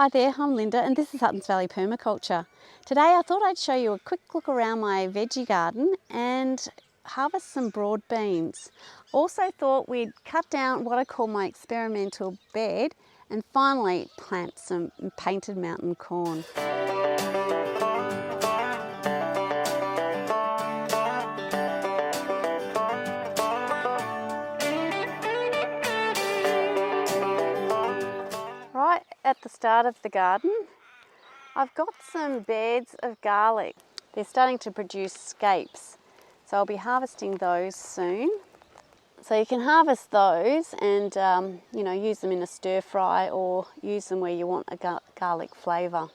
Hi there, I'm Linda and this is Huttons Valley Permaculture. Today I thought I'd show you a quick look around my veggie garden and harvest some broad beans. Also thought we'd cut down what I call my experimental bed and finally plant some painted mountain corn. Right at the start of the garden, I've got some beds of garlic. They're starting to produce scapes, so I'll be harvesting those soon. So you can harvest those and use them in a stir fry or use them where you want a garlic flavour.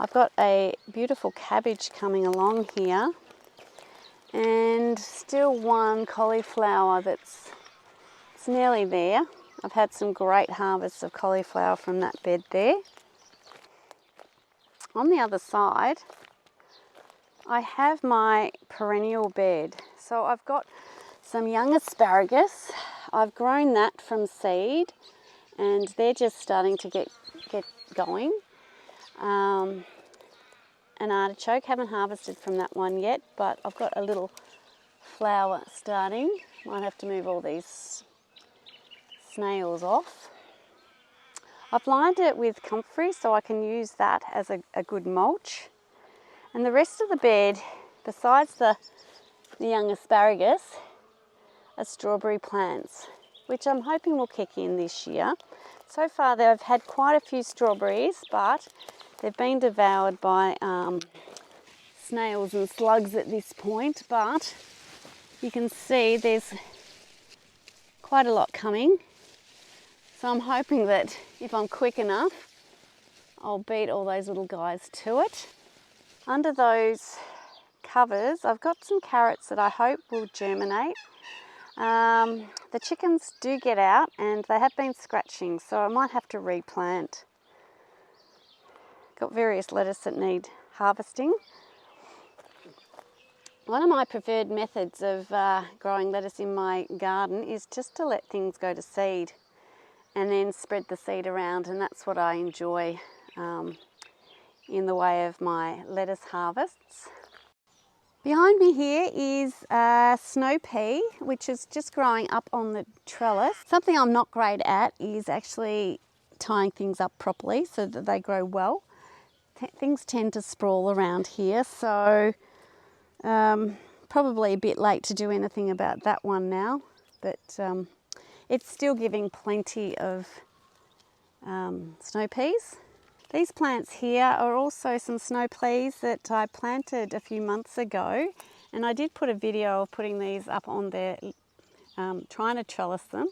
I've got a beautiful cabbage coming along here and still one cauliflower that's nearly there. I've had some great harvests of cauliflower from that bed there. On the other side, I have my perennial bed. So I've got some young asparagus. I've grown that from seed and they're just starting to get going. An artichoke, haven't harvested from that one yet, but I've got a little flower starting. Might have to move all these snails off. I've lined it with comfrey so I can use that as a good mulch. And the rest of the bed, besides the young asparagus, are strawberry plants, which I'm hoping will kick in this year. So far they've had quite a few strawberries, but they've been devoured by snails and slugs at this point. But you can see there's quite a lot coming. So I'm hoping that if I'm quick enough, I'll beat all those little guys to it. Under those covers, I've got some carrots that I hope will germinate. The chickens do get out and they have been scratching, so I might have to replant. Got various lettuce that need harvesting. One of my preferred methods of growing lettuce in my garden is just to let things go to seed and then spread the seed around, and that's what I enjoy in the way of my lettuce harvests. Behind me here is a snow pea, which is just growing up on the trellis. Something I'm not great at is actually tying things up properly so that they grow well. Things tend to sprawl around here, so probably a bit late to do anything about that one now, but it's still giving plenty of snow peas. These plants here are also some snow peas that I planted a few months ago, and I did put a video of putting these up on there, trying to trellis them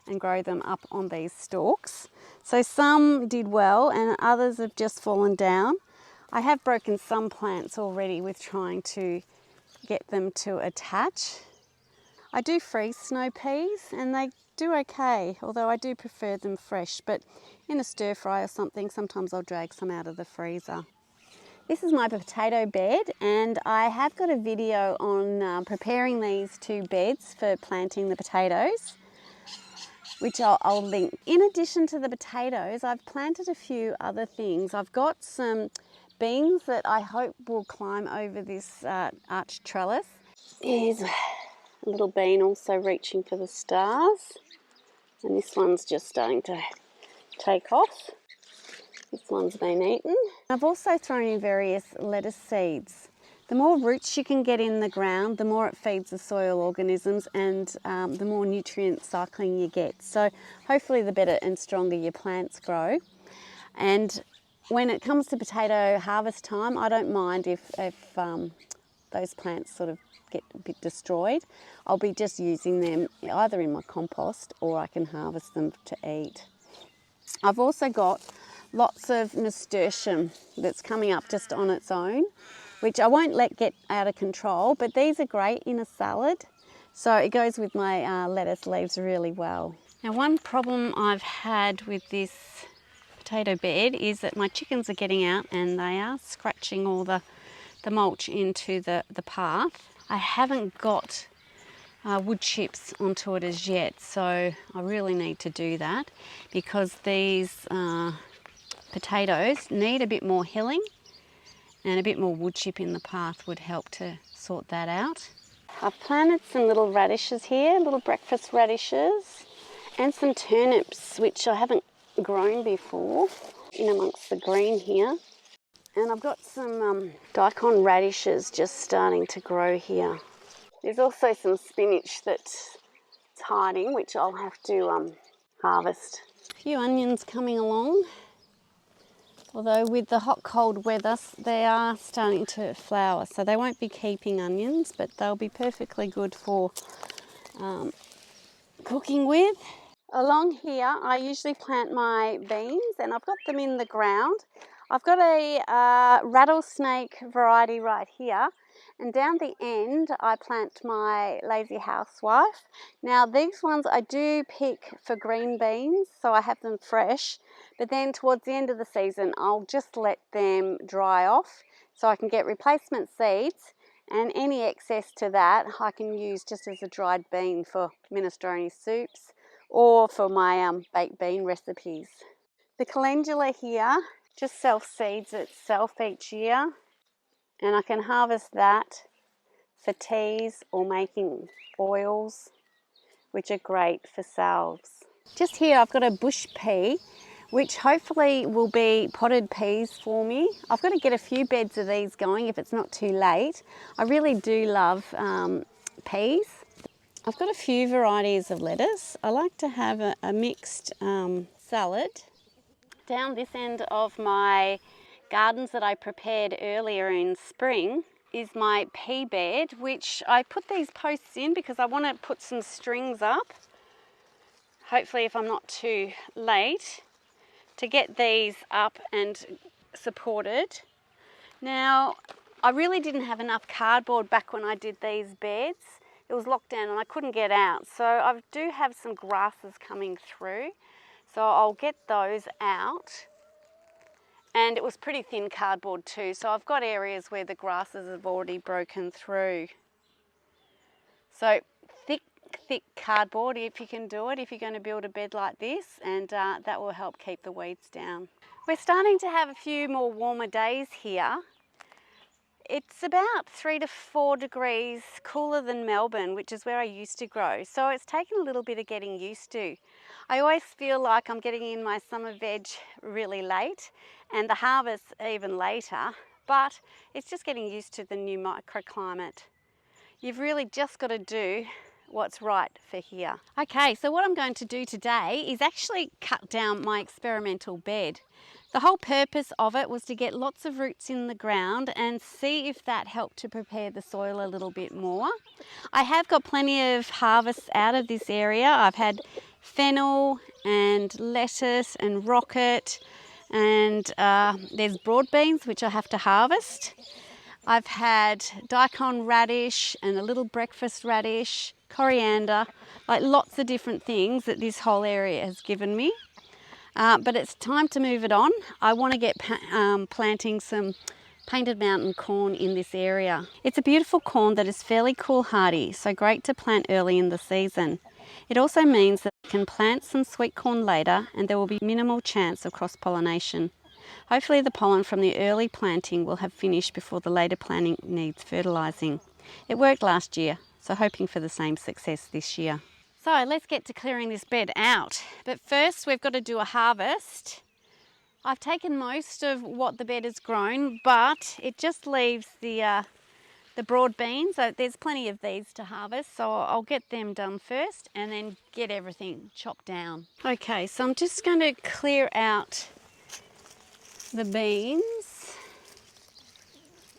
and grow them up on these stalks. So some did well and others have just fallen down. I have broken some plants already with trying to get them to attach. I do freeze snow peas and they do okay, although I do prefer them fresh, but in a stir fry or something, sometimes I'll drag some out of the freezer. This is my potato bed and I have got a video on preparing these two beds for planting the potatoes, which I'll link. In addition to the potatoes, I've planted a few other things. I've got some beans that I hope will climb over this arch trellis. Here's a little bean also reaching for the stars, and this one's just starting to take off. This one's been eaten. I've also thrown in various lettuce seeds. The more roots you can get in the ground, the more it feeds the soil organisms and the more nutrient cycling you get. So hopefully the better and stronger your plants grow. And when it comes to potato harvest time, I don't mind if those plants sort of get a bit destroyed. I'll be just using them either in my compost or I can harvest them to eat. I've also got lots of nasturtium that's coming up just on its own, which I won't let get out of control, but these are great in a salad. So it goes with my lettuce leaves really well. Now, one problem I've had with this potato bed is that my chickens are getting out and they are scratching all the mulch into the path. I haven't got wood chips onto it as yet, so I really need to do that because these potatoes need a bit more hilling, and a bit more wood chip in the path would help to sort that out. I've planted some little radishes here, little breakfast radishes, and some turnips, which I haven't grown before, in amongst the green here. And I've got some daikon radishes just starting to grow here. There's also some spinach that's hiding, which I'll have to harvest. A few onions coming along. Although with the hot cold weather they are starting to flower, so they won't be keeping onions, but they'll be perfectly good for cooking with. Along here I usually plant my beans, and I've got them in the ground. I've got a rattlesnake variety right here, and down the end I plant my lazy housewife. Now these ones I do pick for green beans, so I have them fresh, but then towards the end of the season I'll just let them dry off so I can get replacement seeds, and any excess to that I can use just as a dried bean for minestrone soups or for my baked bean recipes. The calendula here just self-seeds itself each year, and I can harvest that for teas or making oils, which are great for salves. Just here I've got a bush pea, which hopefully will be potted peas for me. I've got to get a few beds of these going if it's not too late. I really do love peas. I've got a few varieties of lettuce. I like to have a mixed salad. Down this end of my gardens that I prepared earlier in spring is my pea bed, which I put these posts in because I want to put some strings up, hopefully if I'm not too late, to get these up and supported. Now, I really didn't have enough cardboard back when I did these beds. It was locked down and I couldn't get out, so I do have some grasses coming through. So I'll get those out, and it was pretty thin cardboard too, so I've got areas where the grasses have already broken through. So thick cardboard if you can do it, if you're going to build a bed like this, and that will help keep the weeds down. We're starting to have a few more warmer days here. It's about 3 to 4 degrees cooler than Melbourne, which is where I used to grow. So it's taken a little bit of getting used to. I always feel like I'm getting in my summer veg really late and the harvest even later, but it's just getting used to the new microclimate. You've really just got to do what's right for here. Okay, so what I'm going to do today is actually cut down my experimental bed. The whole purpose of it was to get lots of roots in the ground and see if that helped to prepare the soil a little bit more. I have got plenty of harvests out of this area. I've had fennel and lettuce and rocket, and there's broad beans which I have to harvest. I've had daikon radish and a little breakfast radish, coriander, like lots of different things that this whole area has given me. But it's time to move it on. I want to get planting some painted mountain corn in this area. It's a beautiful corn that is fairly cool hardy, so great to plant early in the season. It also means that you can plant some sweet corn later and there will be minimal chance of cross-pollination. Hopefully the pollen from the early planting will have finished before the later planting needs fertilising. It worked last year, so hoping for the same success this year. So let's get to clearing this bed out. But first we've got to do a harvest. I've taken most of what the bed has grown, but it just leaves the broad beans. So there's plenty of these to harvest, so I'll get them done first and then get everything chopped down. Okay, so I'm just going to clear out the beans.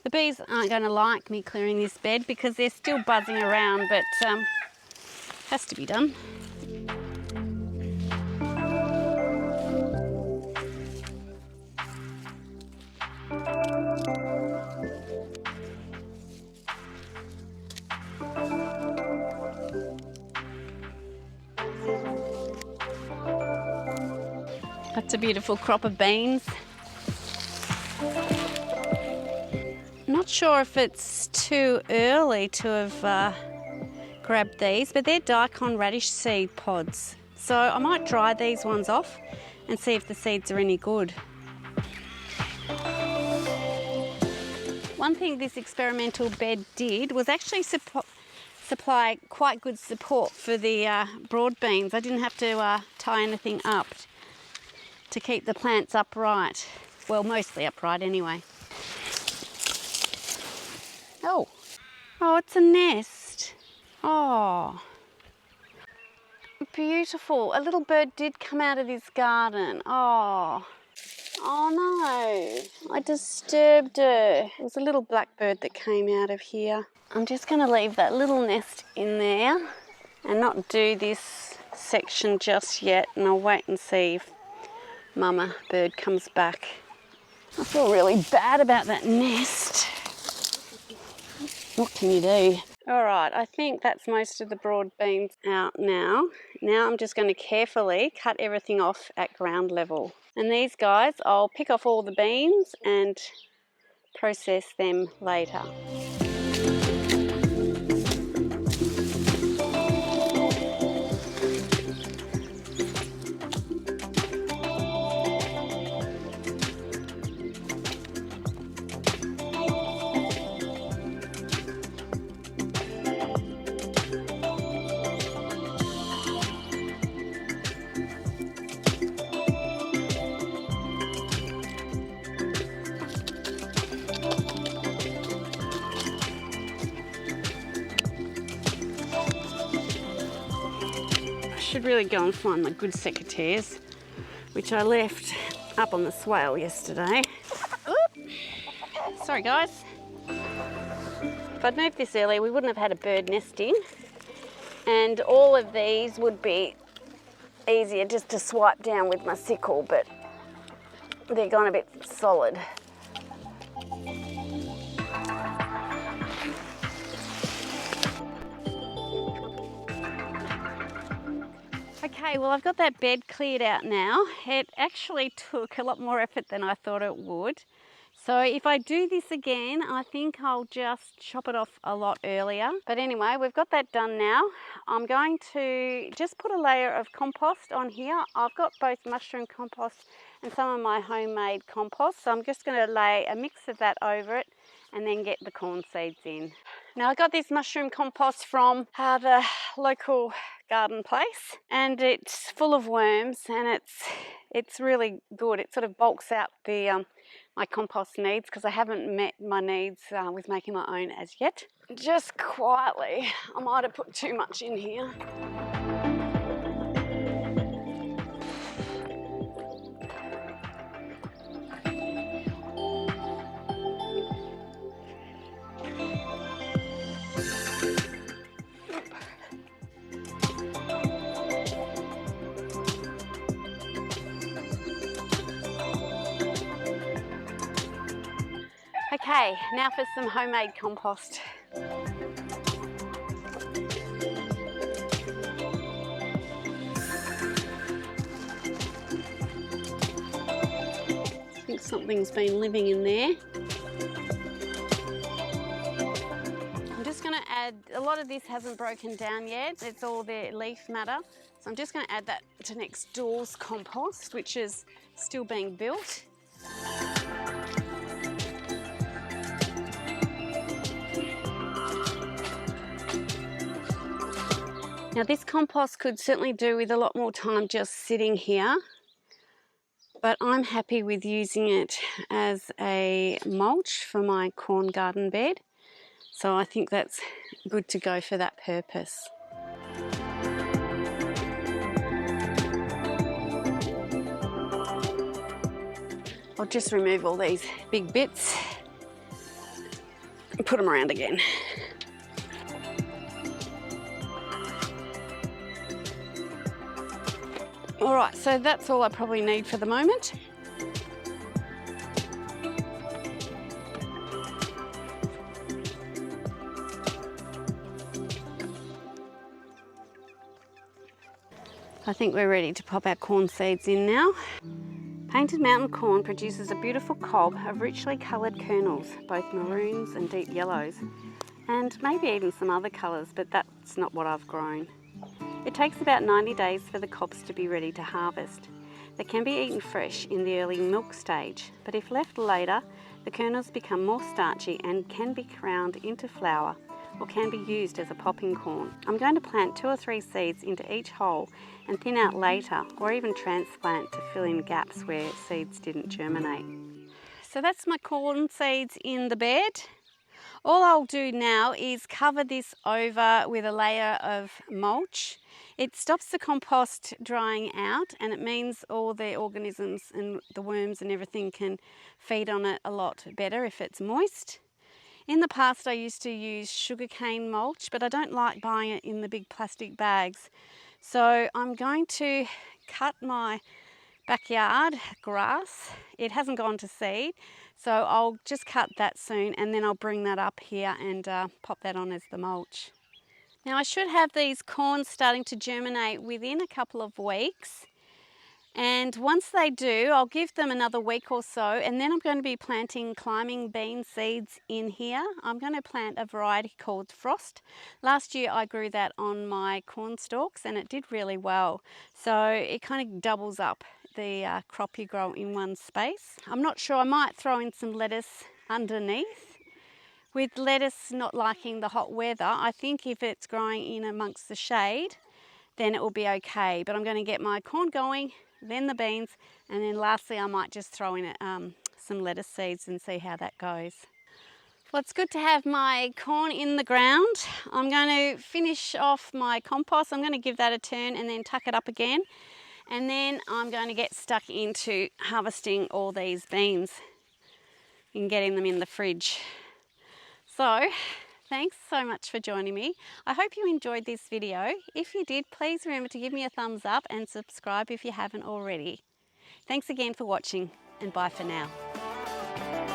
The bees aren't going to like me clearing this bed because they're still buzzing around, but has to be done. That's a beautiful crop of beans. Not sure if it's too early to have grabbed these, but they're daikon radish seed pods. So I might dry these ones off and see if the seeds are any good. One thing this experimental bed did was actually supply quite good support for the broad beans. I didn't have to tie anything up to keep the plants upright. Well, mostly upright anyway. Oh, it's a nest. Oh, beautiful. A little bird did come out of this garden. Oh no, I disturbed her. It was a little blackbird that came out of here. I'm just going to leave that little nest in there and not do this section just yet, and I'll wait and see if Mama bird comes back. I feel really bad about that nest. What can you do? All right, I think that's most of the broad beans out now. Now I'm just going to carefully cut everything off at ground level. And these guys, I'll pick off all the beans and process them later. Should really go and find my good secateurs, which I left up on the swale yesterday. Oop. Sorry guys. If I'd moved this earlier, we wouldn't have had a bird nesting, and all of these would be easier just to swipe down with my sickle, but they're gone a bit solid. Okay, well I've got that bed cleared out now. It actually took a lot more effort than I thought it would. So if I do this again, I think I'll just chop it off a lot earlier. But anyway, we've got that done now. I'm going to just put a layer of compost on here. I've got both mushroom compost and some of my homemade compost. So I'm just going to lay a mix of that over it and then get the corn seeds in. Now I got this mushroom compost from the local garden place, and it's full of worms, and it's really good. It sort of bulks out the my compost needs, because I haven't met my needs with making my own as yet. Just quietly, I might have put too much in here. Okay, now for some homemade compost. I think something's been living in there. I'm just going to add, a lot of this hasn't broken down yet, it's all the leaf matter. So I'm just going to add that to next door's compost, which is still being built. Now this compost could certainly do with a lot more time just sitting here, but I'm happy with using it as a mulch for my corn garden bed. So I think that's good to go for that purpose. I'll just remove all these big bits and put them around again. All right, so that's all I probably need for the moment. I think we're ready to pop our corn seeds in now. Painted mountain corn produces a beautiful cob of richly coloured kernels, both maroons and deep yellows, and maybe even some other colours, but that's not what I've grown. It takes about 90 days for the cobs to be ready to harvest. that can be eaten fresh in the early milk stage, but if left later, the kernels become more starchy and can be ground into flour or can be used as a popping corn. I'm going to plant 2 or 3 seeds into each hole and thin out later, or even transplant to fill in gaps where seeds didn't germinate. So that's my corn seeds in the bed. All I'll do now is cover this over with a layer of mulch. It stops the compost drying out, and it means all the organisms and the worms and everything can feed on it a lot better if it's moist. In the past I used to use sugarcane mulch, but I don't like buying it in the big plastic bags. So I'm going to cut my backyard grass. It hasn't gone to seed, so I'll just cut that soon and then I'll bring that up here and pop that on as the mulch. Now I should have these corns starting to germinate within a couple of weeks. And once they do, I'll give them another week or so, and then I'm going to be planting climbing bean seeds in here. I'm going to plant a variety called Frost. Last year I grew that on my corn stalks and it did really well. So it kind of doubles up the crop you grow in one space. I'm not sure, I might throw in some lettuce underneath. With lettuce not liking the hot weather, I think if it's growing in amongst the shade, then it will be okay. But I'm going to get my corn going, then the beans, and then lastly I might just throw in some lettuce seeds and see how that goes. Well, it's good to have my corn in the ground. I'm going to finish off my compost. I'm going to give that a turn and then tuck it up again. And then I'm going to get stuck into harvesting all these beans and getting them in the fridge. So, thanks so much for joining me. I hope you enjoyed this video. If you did, please remember to give me a thumbs up and subscribe if you haven't already. Thanks again for watching, and bye for now.